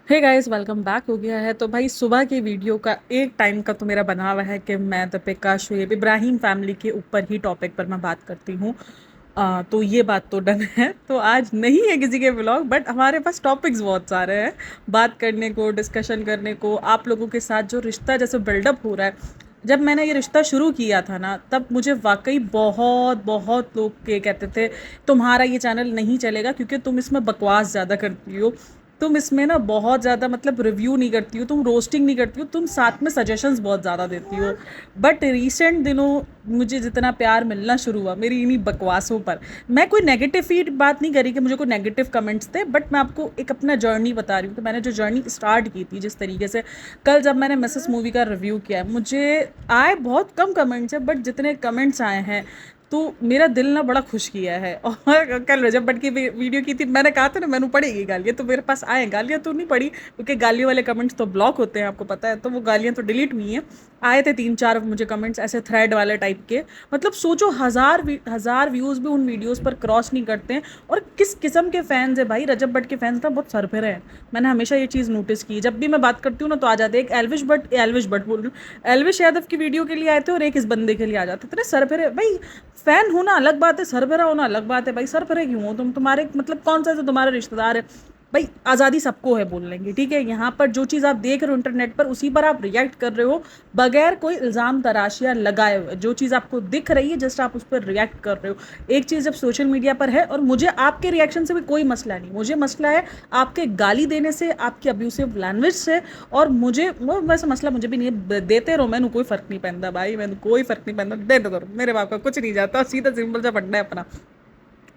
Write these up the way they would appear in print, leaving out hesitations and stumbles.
Hey guys, welcome back हो गया है। तो भाई सुबह की वीडियो का एक टाइम का तो मेरा बना हुआ है कि मैं दीपिका शुएब इब्राहिम फैमिली के ऊपर ही टॉपिक पर मैं बात करती हूँ। तो ये बात तो डन है। तो आज नहीं है किसी के व्लॉग, बट हमारे पास टॉपिक्स बहुत सारे हैं बात करने को, डिस्कशन करने को। आप लोगों के साथ जो रिश्ता जैसे बिल्डअप हो रहा है, जब मैंने ये रिश्ता शुरू किया था ना, तब मुझे वाकई बहुत बहुत लोग के कहते थे तुम्हारा ये चैनल नहीं चलेगा क्योंकि तुम इसमें बकवास ज़्यादा करती हो, तुम इसमें ना बहुत ज़्यादा मतलब रिव्यू नहीं करती हो, तुम रोस्टिंग नहीं करती हो, तुम साथ में सजेशंस बहुत ज़्यादा देती हो। बट रिसेंट दिनों मुझे जितना प्यार मिलना शुरू हुआ मेरी इन्हीं बकवासों पर, मैं कोई नेगेटिव फीड बात नहीं करी कि मुझे कोई नेगेटिव कमेंट्स थे, बट मैं आपको एक अपना जर्नी बता रही हूँ कि मैंने जो जर्नी स्टार्ट की थी जिस तरीके से। कल जब मैंने मिसेस मूवी का रिव्यू किया है, मुझे आए बहुत कम कमेंट्स है, बट जितने कमेंट्स आए हैं तो मेरा दिल ना बड़ा खुश किया है। और कल रजब भट्ट की वीडियो की थी, मैंने कहा था ना मैंने पड़ेगी गालियाँ, तो मेरे पास आए गालियाँ तो नहीं पड़ी क्योंकि गालियों वाले कमेंट्स तो ब्लॉक होते हैं, आपको पता है, तो वो गालियाँ तो डिलीट हुई हैं। आए थे 3-4 मुझे कमेंट्स ऐसे थ्रेड वाले टाइप के। मतलब सोचो, हज़ार व्यूज़ भी उन वीडियोज़ पर क्रॉस नहीं करते हैं। और किस किस्म के फैंस है भाई, रजब भट्ट के फैंस ना बहुत सरफिरे हैं। मैंने हमेशा ये चीज़ नोटिस की, जब भी मैं बात करती हूँ ना तो आ जाते हैं। एक एल्विश भट्ट बोल रही हूँ, एल्विश यादव की वीडियो के लिए आए थे और एक इस बंदे के लिए आ जाते इतने सरफिरे भाई। फैन होना अलग बात है, सरभरा होना अलग बात है भाई। सरभरे क्यों हो तुम? तुम्हारे मतलब कौन सा जो तुम्हारा रिश्तेदार है भाई? आज़ादी सबको है बोलने की, ठीक है। यहाँ पर जो चीज़ आप देख रहे हो इंटरनेट पर, उसी पर आप रिएक्ट कर रहे हो बगैर कोई इल्ज़ाम तराशिया लगाए हुए। जो चीज़ आपको दिख रही है जस्ट आप उस पर रिएक्ट कर रहे हो। एक चीज़ जब सोशल मीडिया पर है, और मुझे आपके रिएक्शन से भी कोई मसला नहीं, मुझे मसला है आपके गाली देने से, आपकी अब्यूसिव लैंग्वेज से। और मुझे वो वैसे मसला मुझे भी नहीं है, देते रहो, मैंने कोई फ़र्क नहीं पड़ता भाई, मैंने कोई फ़र्क नहीं पड़ता, देते रहो, मेरे बाप का कुछ नहीं जाता, सीधा सिंपल सा फंडा है अपना,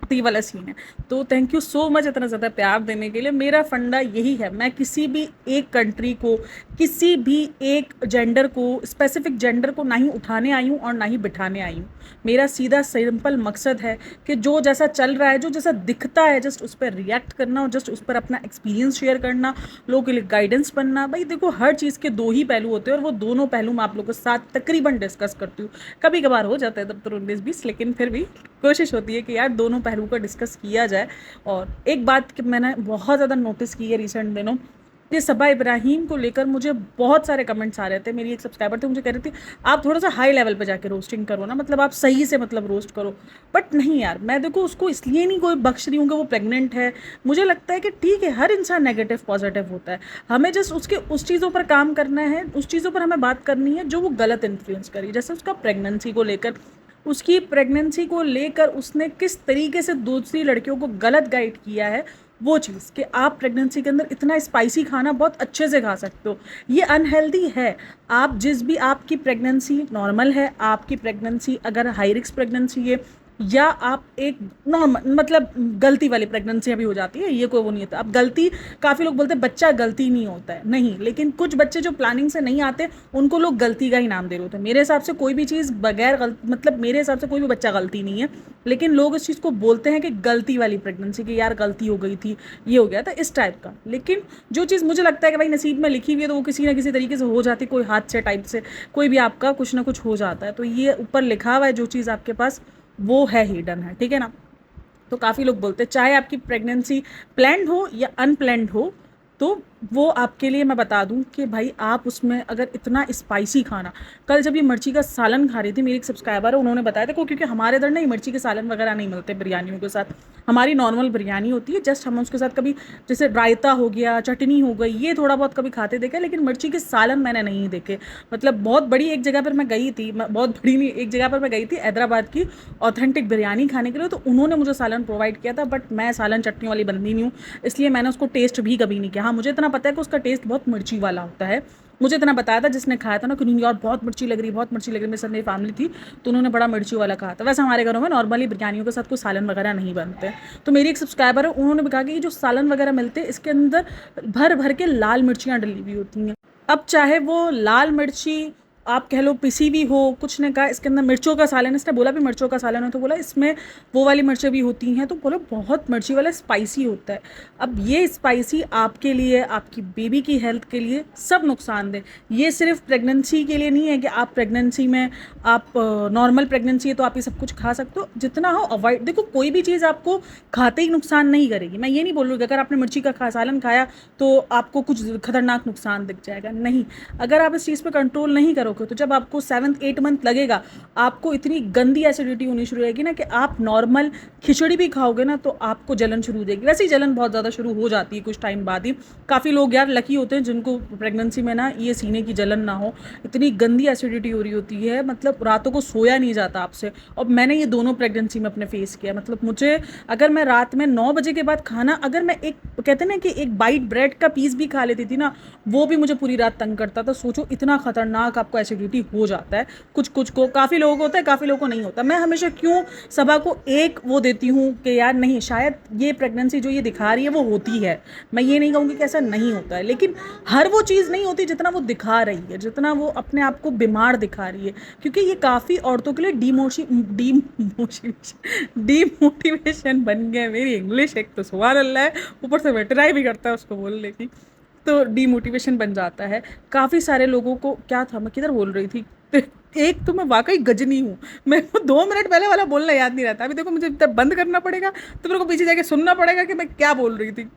ती वाला सीन है। तो थैंक यू सो मच इतना ज़्यादा प्यार देने के लिए। मेरा फंडा यही है, मैं किसी भी एक कंट्री को, किसी भी एक जेंडर को, स्पेसिफिक जेंडर को ना ही उठाने आई हूँ और ना ही बिठाने आई हूँ। मेरा सीधा सिंपल मकसद है कि जो जैसा चल रहा है, जो जैसा दिखता है, जस्ट उस पर रिएक्ट करना और जस्ट उस पर अपना एक्सपीरियंस शेयर करना, लोगों के लिए गाइडेंस बनना। भाई देखो, हर चीज़ के दो ही पहलू होते हैं और वो दोनों पहलू मैं आप लोगों के साथ तकरीबन डिस्कस करती हूँ। कभी कभार हो जाता है तब तो 19-20, लेकिन फिर भी कोशिश होती है कि यार दोनों पहलू का डिस्कस किया जाए। और एक बात कि मैंने बहुत ज़्यादा नोटिस की है रिसेंट दिनों, कि सबा इब्राहिम को लेकर मुझे बहुत सारे कमेंट्स आ रहे थे। मेरी एक सब्सक्राइबर थे, मुझे कह रही थी आप थोड़ा सा हाई लेवल पे जाके रोस्टिंग करो ना, मतलब आप सही से मतलब रोस्ट करो। बट नहीं यार, मैं देखो उसको इसलिए नहीं कोई बख्श रही हूँ कि वो प्रेग्नेंट है। मुझे लगता है कि ठीक है, हर इंसान नेगेटिव पॉजिटिव होता है, हमें जस्ट उसके उस चीज़ों पर काम करना है, उस चीज़ों पर हमें बात करनी है जो वो गलत इन्फ्लुएंस करी। जैसे उसका प्रेगनेंसी को लेकर, उसकी प्रेगनेंसी को लेकर उसने किस तरीके से दूसरी लड़कियों को गलत गाइड किया है। वो चीज़ कि आप प्रेगनेंसी के अंदर इतना स्पाइसी खाना बहुत अच्छे से खा सकते हो, ये अनहेल्दी है। आप जिस भी, आपकी प्रेगनेंसी नॉर्मल है, आपकी प्रेगनेंसी अगर हाई रिस्क प्रेगनेंसी है, या आप एक नॉर्मल मतलब गलती वाली प्रेगनेंसी भी हो जाती है, ये कोई वो नहीं होता। अब गलती, काफ़ी लोग बोलते हैं बच्चा गलती नहीं होता है, नहीं, लेकिन कुछ बच्चे जो प्लानिंग से नहीं आते उनको लोग गलती का ही नाम दे रहे होते हैं। मेरे हिसाब से कोई भी चीज़ बगैर मतलब मेरे हिसाब से कोई भी बच्चा गलती नहीं है, लेकिन लोग इस चीज़ को बोलते हैं कि गलती वाली प्रेगनेंसी, कि यार गलती हो गई थी, ये हो गया था, इस टाइप का। लेकिन जो चीज़ मुझे लगता है कि भाई नसीब में लिखी हुई है तो वो किसी ना किसी तरीके से हो जाती है, कोई हादसे टाइप से, कोई भी आपका कुछ ना कुछ हो जाता है। तो ये ऊपर लिखा हुआ है जो चीज़ आपके पास, वो है हिडन है, ठीक है ना। तो काफ़ी लोग बोलते हैं चाहे आपकी प्रेगनेंसी प्लान्ड हो या अनप्लान्ड हो, तो वो आपके लिए मैं बता दूं कि भाई आप उसमें अगर इतना स्पाइसी खाना, कल जब ये मिर्ची का सालन खा रही थी, मेरी एक सब्सक्राइबर है, उन्होंने बताया था को, क्योंकि हमारे इधर नहीं मिर्ची के सालन वगैरह नहीं मिलते बिरयानियों के साथ, हमारी नॉर्मल बिरयानी होती है, जस्ट हम उसके साथ कभी जैसे रायता हो गया, चटनी हो गई, ये थोड़ा बहुत कभी खाते देखे, लेकिन मिर्ची के सालन मैंने नहीं देखे। मतलब बहुत बड़ी एक जगह पर मैं गई थी, बहुत बड़ी नहीं, एक जगह पर मैं गई थी हैदराबाद की ऑथेंटिक बिरयानी खाने के लिए, तो उन्होंने मुझे सालन प्रोवाइड किया था, बट मैं सालन चटनी वाली बंदी नहीं हूँ, इसलिए मैंने उसको टेस्ट भी कभी नहीं किया। हाँ, मुझे इतना पता है कि उसका टेस्ट बहुत मिर्ची वाला होता है। मुझे इतना बताया था जिसने खाया था ना कि नहीं यार बहुत मिर्ची लग रही, बहुत मिर्ची लग रही, मेरे साथ मेरी फैमिली थी तो उन्होंने बड़ा मिर्ची वाला कहा था। वैसे हमारे घरों में नॉर्मली बिरयानियों के साथ कोई सालन वगैरह नहीं बनते। तो मेरी एक सब्सक्राइबर है, उन्होंने भी कहा कि ये जो सालन वगैरह मिलते हैं इसके अंदर भर भर के लाल मिर्चियाँ डली हुई होती हैं। अब चाहे वो लाल मिर्ची आप कह लो पिसी भी हो, कुछ ने कहा इसके अंदर मिर्चों का सालन, इसने बोला भी मिर्चों का सालन है, तो बोला इसमें वो वाली मिर्चें भी होती हैं, तो बोला बहुत मिर्ची वाला स्पाइसी होता है। अब ये स्पाइसी आपके लिए, आपकी बेबी की हेल्थ के लिए सब नुकसानदेह। ये सिर्फ प्रेगनेंसी के लिए नहीं है कि आप प्रेगनेंसी में, आप नॉर्मल प्रेगनेंसी है तो आप ये सब कुछ खा सकते हो, जितना हो अवॉइड। देखो कोई भी चीज़ आपको खाते ही नुकसान नहीं करेगी। मैं ये नहीं बोल रही कि अगर आपने मिर्ची का सालन खाया तो आपको कुछ खतरनाक नुकसान दिख जाएगा, नहीं। अगर आप इस चीज़ पे कंट्रोल नहीं करोगे तो जब आपको 7-8 मंथ लगेगा, आपको इतनी गंदी एसिडिटी होनी शुरू होगी ना कि आप नॉर्मल खिचड़ी भी खाओगे ना तो आपको जलन शुरू हो जाएगी। वैसे ही जलन बहुत ज़्यादा शुरू हो जाती है कुछ टाइम बाद ही। काफ़ी लोग यार लकी होते हैं जिनको प्रेगनेंसी में ना ये सीने की जलन ना हो। इतनी गंदी एसिडिटी हो रही होती है, मतलब रातों को सोया नहीं जाता आपसे। और मैंने ये दोनों प्रेगनेंसी में अपने फेस किया। मतलब मुझे, अगर मैं रात में 9 बजे के बाद खाना, अगर मैं एक कहते हैं ना कि एक बाइट ब्रेड का पीस भी खा लेती थी ना, वो भी मुझे पूरी रात तंग करता था। सोचो इतना खतरनाक आपको एसिडिटी हो जाता है। कुछ कुछ को, काफ़ी लोगों को होता है, काफ़ी लोगों को नहीं होता। मैं हमेशा क्यों सभा को एक वो देती हूँ कि यार नहीं, शायद ये प्रेगनेंसी जो ये दिखा रही है वो होती है। मैं ये नहीं कहूँगी कि ऐसा नहीं होता है, लेकिन हर वो चीज़ नहीं होती जितना वो दिखा रही है, जितना वो अपने आप को बीमार दिखा रही है। क्योंकि ये काफ़ी औरतों के लिए डीमोटिवेशन बन गया। मेरी इंग्लिश एक तो सुभान अल्लाह है, ऊपर से मैं ट्राई भी करता है उसको बोलने की, तो डीमोटिवेशन बन जाता है काफ़ी सारे लोगों को। क्या था, मैं किधर बोल रही थी? एक तो मैं वाकई गजनी हूँ, मेरे को 2 मिनट पहले वाला बोलना याद नहीं रहता। अभी देखो मुझे तब बंद करना पड़ेगा तो मेरे को पीछे जाके सुनना पड़ेगा कि मैं क्या बोल रही थी।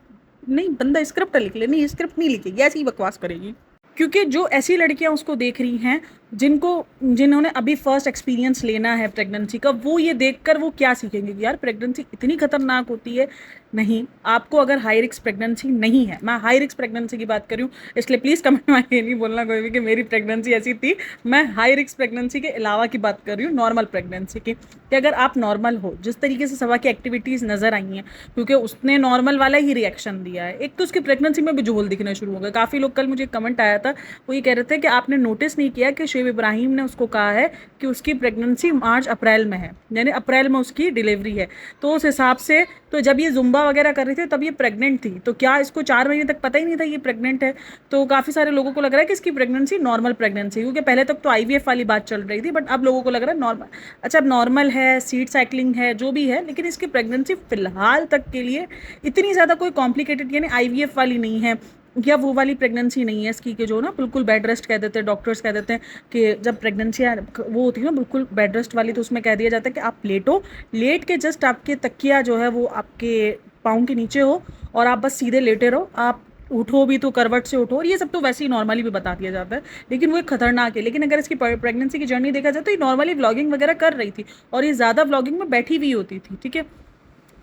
नहीं, बंदा स्क्रिप्ट लिख ले, नहीं स्क्रिप्ट नहीं लिखेगी, ऐसी ही बकवास करेगी। क्योंकि जो ऐसी लड़कियां उसको देख रही हैं जिन्होंने अभी फर्स्ट एक्सपीरियंस लेना है प्रेगनेंसी का, वो ये देखकर वो क्या सीखेंगे कि यार प्रेगनेंसी इतनी खतरनाक होती है। नहीं, आपको अगर हाई रिस्क प्रेगनेंसी नहीं है, मैं हाई रिस्क प्रेगनेंसी की बात कर रही हूँ, इसलिए प्लीज़ कमेंट में ये नहीं बोलना कोई भी कि मेरी प्रेगनेंसी ऐसी थी। मैं हाई रिस्क प्रेगनेंसी के अलावा की बात कर रही हूँ, नॉर्मल प्रेगनेंसी की। कि अगर आप नॉर्मल हो, जिस तरीके से सभा की एक्टिविटीज़ नज़र आई हैं, क्योंकि उसने नॉर्मल वाला ही रिएक्शन दिया है। एक तो उसकी प्रेगनेंसी में भी झोल दिखने शुरू हो गए। काफ़ी लोग, कल मुझे कमेंट आया था, वो ये कह रहे थे कि आपने नोटिस नहीं किया कि शेब इब्राहिम ने उसको कहा है कि उसकी प्रेगनेंसी मार्च अप्रैल में है, यानी अप्रैल में उसकी डिलीवरी है। तो उस हिसाब से तो जब ये जुम्बा वगैरह कर रही थी तब ये प्रेग्नेंट थी, तो क्या इसको 4 महीने तक पता ही नहीं था ये प्रेग्नेंट है? तो काफ़ी सारे लोगों को लग रहा है कि इसकी प्रेगनेंसी नॉर्मल प्रेगनेंसी, क्योंकि पहले तक तो आईवीएफ वाली बात चल रही थी, बट अब लोगों को लग रहा है नॉर्मल। अच्छा, अब नॉर्मल है, सीड साइकिलिंग है, जो भी है, लेकिन इसकी प्रेगनेंसी फिलहाल तक के लिए इतनी ज़्यादा कोई कॉम्प्लिकेटेड यानी आईवीएफ वाली नहीं है, या वो वाली प्रेगनेंसी नहीं है इसकी कि जो ना बिल्कुल बेड रेस्ट कह देते हैं, डॉक्टर्स कह देते हैं कि जब प्रेगनेंसी वो होती है ना बिल्कुल बेड रेस्ट वाली, तो उसमें कह दिया जाता है कि आप लेटो, लेट के जस्ट आपके तकिया जो है वो आपके पाँव के नीचे हो और आप बस सीधे लेटे रहो, आप उठो भी तो करवट से उठो। और ये सब तो वैसे ही नॉर्मली भी बता दिया जाता है, लेकिन वो एक खतरनाक है। लेकिन अगर इसकी प्रेगनेंसी की जर्नी देखा जाए तो ये नॉर्मली व्लॉगिंग वगैरह कर रही थी और ये ज़्यादा व्लॉगिंग में बैठी हुई होती थी, ठीक है।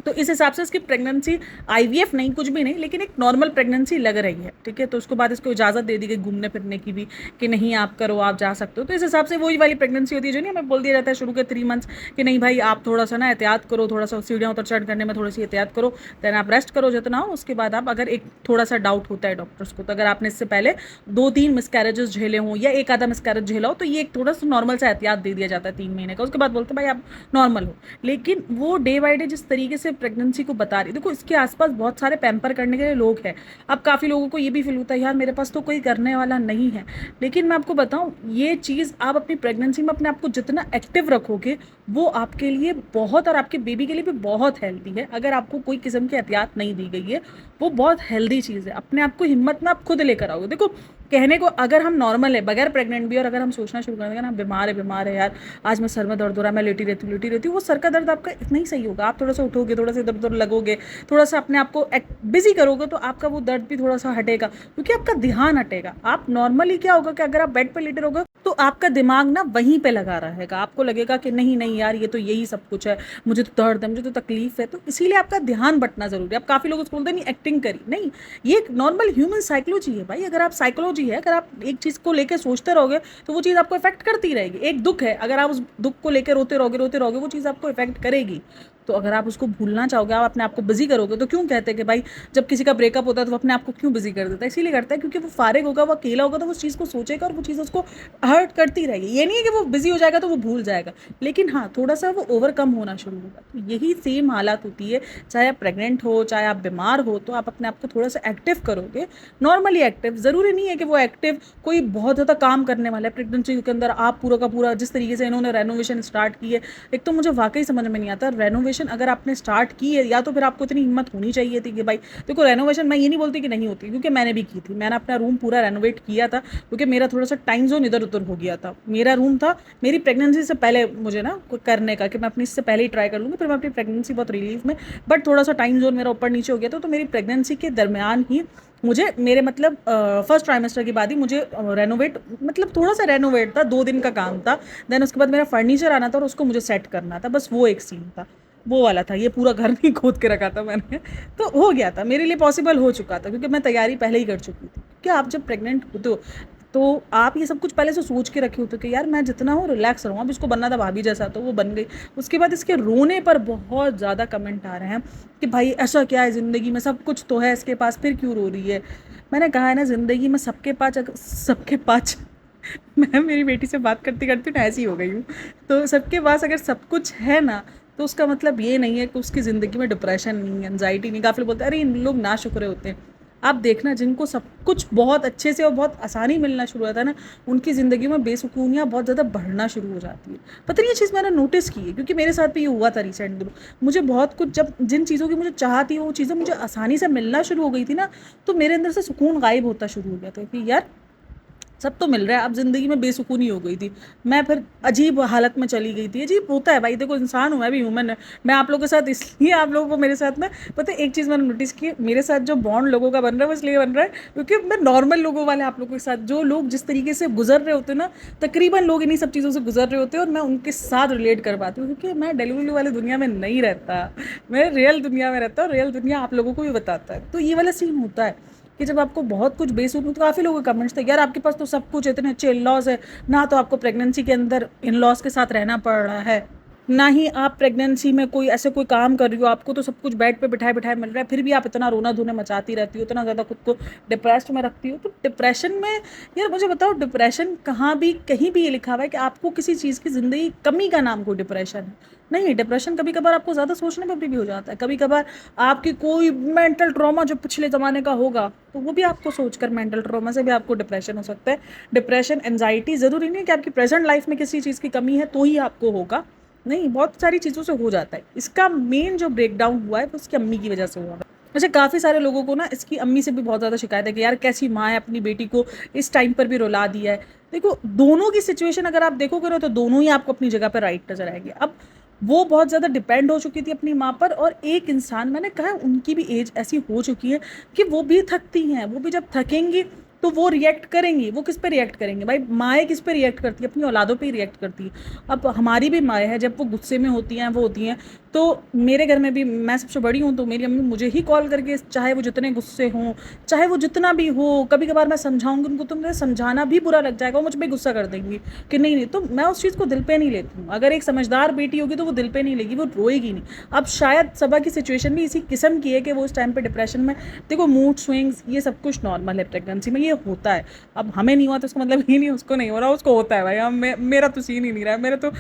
तो इस हिसाब से इसकी प्रेगनेंसी आईवीएफ नहीं, कुछ भी नहीं, लेकिन एक नॉर्मल प्रेगनेंसी लग रही है, ठीक है। तो उसके बाद इसको इजाज़त दे दी गई घूमने फिरने की भी कि नहीं आप करो, आप जा सकते हो। तो इस हिसाब से वही वाली प्रेगनेंसी होती है जो नहीं हमें बोल दिया जाता है शुरू के 3 मंथ्स कि नहीं भाई आप थोड़ा सा ना एहतियात करो, थोड़ा सा सीढ़ियाँ उतर चढ़ करने में थोड़ी सी एहतियात करो, दैन आप रेस्ट करो जितना हो। उसके बाद आप, अगर एक थोड़ा सा डाउट होता है डॉक्टर्स को, तो अगर आपने इससे पहले 2-3 मिसकैरेजेस झेले हों या एक आधा मिसकैरेज झेला हो तो ये एक थोड़ा सा नॉर्मल सा एहतियात दे दिया जाता है 3 महीने का। उसके बाद बोलते हैं भाई आप नॉर्मल हो। लेकिन वो डे बाई डे जिस तरीके से प्रेगनेंसी को बता रही, देखो इसके आसपास बहुत सारे पैम्पर करने के लिए लोग हैं। अब काफ़ी लोगों को ये भी फील होता है यार मेरे पास तो कोई करने वाला नहीं है। लेकिन मैं आपको बताऊं, ये चीज़ आप अपनी प्रेगनेंसी में अपने आप को जितना एक्टिव रखोगे वो आपके लिए बहुत, और आपके बेबी के लिए भी बहुत हेल्दी है। अगर आपको कोई किस्म की एहतियात नहीं दी गई है, वो बहुत हेल्दी चीज़ है। अपने आप को हिम्मत में आप खुद लेकर आओगे। देखो कहने को अगर हम नॉर्मल है बगैर प्रेग्नेंट भी, और अगर हम सोचना शुरू कर देंगे ना बीमार है यार, आज मैं सर में दर्द हो रहा है, मैं लेटी रहती हूँ, वो सर का दर्द आपका इतना ही सही होगा। आप थोड़ा सा उठोगे, थोड़ा सा इधर उधर लगोगे, थोड़ा सा अपने आप को बिजी करोगे तो आपका वो दर्द भी थोड़ा सा हटेगा, क्योंकि आपका ध्यान हटेगा। आप नॉर्मली क्या होगा कि अगर आप बेड पर लेटे रहोगे तो आपका दिमाग ना वहीं पे लगा रहेगा। आपको लगेगा कि नहीं नहीं यार ये तो यही सब कुछ है, मुझे तो दर्द है, मुझे तो तकलीफ है, तो इसीलिए आपका ध्यान बटना जरूरी है। अब काफ़ी लोग उसको बोलते हैं नहीं एक्टिंग करी, नहीं, ये एक नॉर्मल ह्यूमन साइकोलॉजी है भाई। अगर आप साइकोलॉजी है, अगर आप एक चीज़ को लेकर सोचते रहोगे तो वो चीज़ आपको इफेक्ट करती रहेगी। एक दुख है, अगर आप उस दुख को लेकर रोते रहोगे वो चीज़ आपको इफेक्ट करेगी। तो अगर आप उसको भूलना चाहोगे, आप अपने आप को बिजी करोगे, तो क्यों कहते हैं कि भाई जब किसी का ब्रेकअप होता है तो वो अपने आप को क्यों बिजी कर देता है? इसीलिए करता है क्योंकि वो फारिग होगा, वो अकेला होगा, तो वो उस चीज़ को सोचेगा और वो चीज़ उसको हर्ट करती रहेगी। ये नहीं है कि वो बिजी हो जाएगा तो वो भूल जाएगा, लेकिन हाँ थोड़ा सा वो ओवरकम होना शुरू होगा। तो यही सेम हालात होती है, चाहे आप प्रेग्नेंट हो, चाहे आप बीमार हो, तो आप अपने आप को थोड़ा सा एक्टिव करोगे। नॉर्मली एक्टिव, ज़रूरी नहीं है कि वो एक्टिव कोई बहुत ज़्यादा काम करने वाला है। प्रेगनेंसी के अंदर आप पूरा का पूरा जिस तरीके से इन्होंने रेनोवेशन स्टार्ट की है, एक तो मुझे वाकई समझ में नहीं आता, रेनोवेशन अगर आपने स्टार्ट की है या तो फिर आपको इतनी हिम्मत होनी चाहिए थी कि भाई देखो रेनोवेशन, मैं ये नहीं बोलती कि नहीं होती, क्योंकि मैंने भी की थी। मैंने अपना रूम पूरा रेनोवेट किया था क्योंकि मेरा थोड़ा सा टाइम जोन इधर उधर हो गया था। मेरा रूम था मेरी प्रेगनेंसी से पहले मुझे ना करने का, कि मैं अपनी इससे पहले ही ट्राई कर लूँगी, फिर मैं अपनी प्रेगनेंसी बहुत रिलीफ में, बट थोड़ा सा टाइम जोन मेरा ऊपर नीचे हो गया था। तो मेरी प्रेगनेंसी के दरमियान ही मुझे मेरे मतलब फर्स्ट ट्राइमेस्टर के बाद ही मुझे रेनोवेट, मतलब थोड़ा सा रेनोवेट था, 2 दिन का काम था। देन उसके बाद मेरा फर्नीचर आना था और उसको मुझे सेट करना था, बस वो एक सीन था, वो वाला था। ये पूरा घर नहीं खोद के रखा था मैंने, तो हो गया था मेरे लिए, पॉसिबल हो चुका था क्योंकि मैं तैयारी पहले ही कर चुकी थी। क्या आप जब प्रेग्नेंट होते हो तो आप ये सब कुछ पहले से सोच के रखे होते कि यार मैं जितना हूँ रिलैक्स रहूँ। अब इसको बनना था भाभी जैसा, तो वो बन गई। उसके बाद इसके रोने पर बहुत ज़्यादा कमेंट आ रहे हैं कि भाई ऐसा क्या है ज़िंदगी में, सब कुछ तो है इसके पास, फिर क्यों रो रही है। मैंने कहा है ना, ज़िंदगी में सबके पास मैं मेरी बेटी से बात करती करती ना ऐसी हो गई हूँ। तो सबके पास अगर सब कुछ है ना, तो उसका मतलब ये नहीं है कि उसकी ज़िंदगी में डिप्रेशन नहीं, एनजाइटी नहीं। काफ़ी लोग बोलते हैं अरे इन लोग ना शुक्रे होते हैं। आप देखना जिनको सब कुछ बहुत अच्छे से और बहुत आसानी मिलना शुरू होता है ना, उनकी ज़िंदगी में बेसुकूनियाँ बहुत ज़्यादा बढ़ना शुरू हो जाती है। पता नहीं ये चीज़ मैंने नोटिस की है क्योंकि मेरे साथ भी ये हुआ था रिसेंट दिनों। मुझे बहुत कुछ, जब जिन चीज़ों की मुझे चाह थी वो चीज़ें मुझे आसानी से मिलना शुरू हो गई थी ना, तो मेरे अंदर से सुकून गायब होता शुरू हो गया था कि यार सब तो मिल रहा है, अब ज़िंदगी में बेसुकूनी हो गई थी। मैं फिर अजीब हालत में चली गई थी। अजीब होता है भाई, देखो इंसान हूँ, मैं भी ह्यूमन है। मैं आप लोगों के साथ इसलिए, आप लोगों को मेरे साथ में, पता है एक चीज़ मैंने नोटिस की, मेरे साथ जो बॉन्ड लोगों का बन रहा है वो इसलिए बन रहा है क्योंकि मैं नॉर्मल लोगों वाले, आप लोगों के साथ जो लोग जिस तरीके से गुजर रहे होते हैं ना, तकरीबन लोग इन्हीं सब चीज़ों से गुजर रहे होते हैं और मैं उनके साथ रिलेट कर पाती हूँ क्योंकि मैं डिलीवरी वाली दुनिया में नहीं रहता, मैं रियल दुनिया में रहता हूँ। रियल दुनिया आप लोगों को भी बताता है। तो ये वाला सीन होता है कि जब आपको बहुत कुछ बेसुकून, तो काफ़ी लोगों के कमेंट्स थे यार आपके पास तो सब कुछ है, इतने अच्छे इन लॉज है ना, तो आपको प्रेगनेंसी के अंदर इन लॉज के साथ रहना पड़ रहा है, ना ही आप प्रेगनेंसी में कोई ऐसे कोई काम कर रही हो, आपको तो सब कुछ बेड पे बिठाए बिठाए मिल रहा है, फिर भी आप इतना रोना धोना मचाती रहती हो, इतना ज़्यादा खुद को डिप्रेस्ड में रखती हो। तो डिप्रेशन में, यार मुझे बताओ, डिप्रेशन कहाँ भी कहीं भी ये लिखा हुआ है कि आपको किसी चीज़ की ज़िंदगी कमी का नाम कोई डिप्रेशन है? नहीं, डिप्रेशन कभी कभार आपको ज़्यादा सोचने पर भी हो जाता है। कभी कभार आपकी कोई मेंटल ट्रॉमा जो पिछले ज़माने का होगा, तो वो भी आपको सोचकर मेंटल ट्रॉमा से भी आपको डिप्रेशन हो सकता है। डिप्रेशन, एंजाइटी, ज़रूरी नहीं है कि आपकी प्रेजेंट लाइफ में किसी चीज़ की कमी है तो ही आपको होगा। नहीं, बहुत सारी चीज़ों से हो जाता है। इसका मेन जो ब्रेकडाउन हुआ है वो उसकी अम्मी की वजह से हुआ है। अच्छा, काफ़ी सारे लोगों को ना इसकी अम्मी से भी बहुत ज़्यादा शिकायत है कि यार कैसी माँ है, अपनी बेटी को इस टाइम पर भी रुला दिया है। देखो, दोनों की सिचुएशन अगर आप देखोगे ना, तो दोनों ही आपको अपनी जगह पर राइट नजर आएंगे। अब वो बहुत ज़्यादा डिपेंड हो चुकी थी अपनी माँ पर, और एक इंसान, मैंने कहा उनकी भी एज ऐसी हो चुकी है कि वो भी थकती हैं। वो भी जब थकेंगी तो वो रिएक्ट करेंगी। वो किस पे रिएक्ट करेंगे भाई? माएँ किस पे रिएक्ट करती है? अपनी औलादों पे ही रिएक्ट करती है। अब हमारी भी माएँ हैं, जब वो गुस्से में होती हैं, वो होती हैं, तो मेरे घर में भी मैं सबसे बड़ी हूँ, तो मेरी अम्मी मुझे ही कॉल करके, चाहे वो जितने गुस्से हों, चाहे वो जितना भी हो, कभी कभार मैं समझाऊंगी उनको तो मुझे समझाना भी बुरा लग जाएगा, वो मुझ पर गुस्सा कर देंगी कि नहीं नहीं, तो मैं उस चीज़ को दिल पे नहीं लेती हूँ। अगर एक समझदार बेटी होगी तो वो दिल पे नहीं लेगी, वो रोएगी नहीं। अब शायद सबा की सिचुएशन भी इसी किस्म की है कि वो उस टाइम पे डिप्रेशन में, देखो मूड स्विंग्स ये सब कुछ नॉर्मल है, प्रेगनेंसी में ये होता है। अब हमें नहीं हुआ तो उसका मतलब ये नहीं उसको नहीं हो रहा, उसको होता है भाई। हम मेरा तो सीन ही नहीं रहा है। मेरा तो,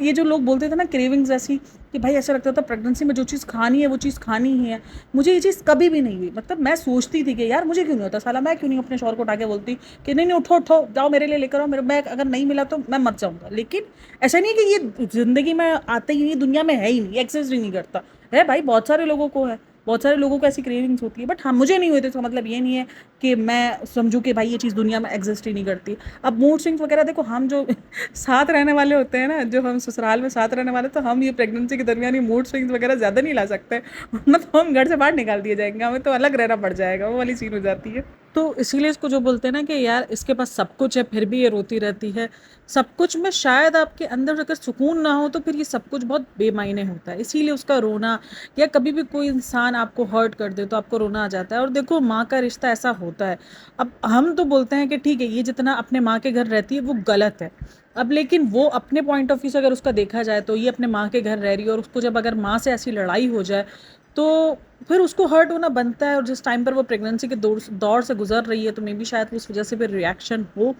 ये जो लोग बोलते थे ना क्रेविंग्स ऐसी, कि भाई ऐसा लगता था प्रेगनेंसी में जो चीज़ खानी है वो चीज़ खानी ही है, मुझे ये चीज़ कभी भी नहीं हुई। मतलब मैं सोचती थी कि यार मुझे क्यों नहीं होता, साला मैं क्यों नहीं अपने शौहर को उठा के बोलती कि नहीं नहीं उठो उठो जाओ मेरे लिए लेकर आओ, मेरे बैग अगर नहीं मिला तो मैं मर जाऊंगा। लेकिन ऐसा नहीं है कि ये ज़िंदगी में आते ही नहीं, दुनिया में है ही नहीं, एक्सेस ही नहीं करता है भाई। बहुत सारे लोगों को है, बहुत सारे लोगों को ऐसी क्रेविंग्स होती है, बट हाँ मुझे नहीं हुई थी। तो मतलब ये नहीं है कि मैं समझूँ कि भाई ये चीज़ दुनिया में एग्जिस्ट ही नहीं करती। अब मूड स्विंग्स वगैरह देखो, हम जो साथ रहने वाले होते हैं ना, जो हम ससुराल में साथ रहने वाले, तो हम ये प्रेगनेंसी के दरमियान ये मूड स्विंग्स वगैरह ज़्यादा नहीं ला सकते, वरना तो हम घर से बाहर निकाल दिए जाएंगे, हमें तो अलग रहना पड़ जाएगा, वो वाली सीन हो जाती है। तो इसीलिए इसको जो बोलते हैं ना कि यार इसके पास सब कुछ है फिर भी ये रोती रहती है, सब कुछ में शायद आपके अंदर अगर सुकून ना हो तो फिर ये सब कुछ बहुत बेमायने होता है। इसीलिए उसका रोना, या कभी भी कोई इंसान आपको हर्ट कर दे तो आपको रोना आ जाता है। और देखो, माँ का रिश्ता ऐसा होता होता है। अब हम तो बोलते हैं कि ठीक है, ये जितना अपने माँ के घर रहती है वो गलत है। अब लेकिन वो अपने पॉइंट ऑफ व्यू से अगर उसका देखा जाए तो ये अपने माँ के घर रह रही है, और उसको जब अगर माँ से ऐसी लड़ाई हो जाए तो फिर उसको हर्ट होना बनता है। और जिस टाइम पर वो प्रेगनेंसी के दौर से गुजर रही है तो मे बी शायद उस वजह से भी रिएक्शन हो।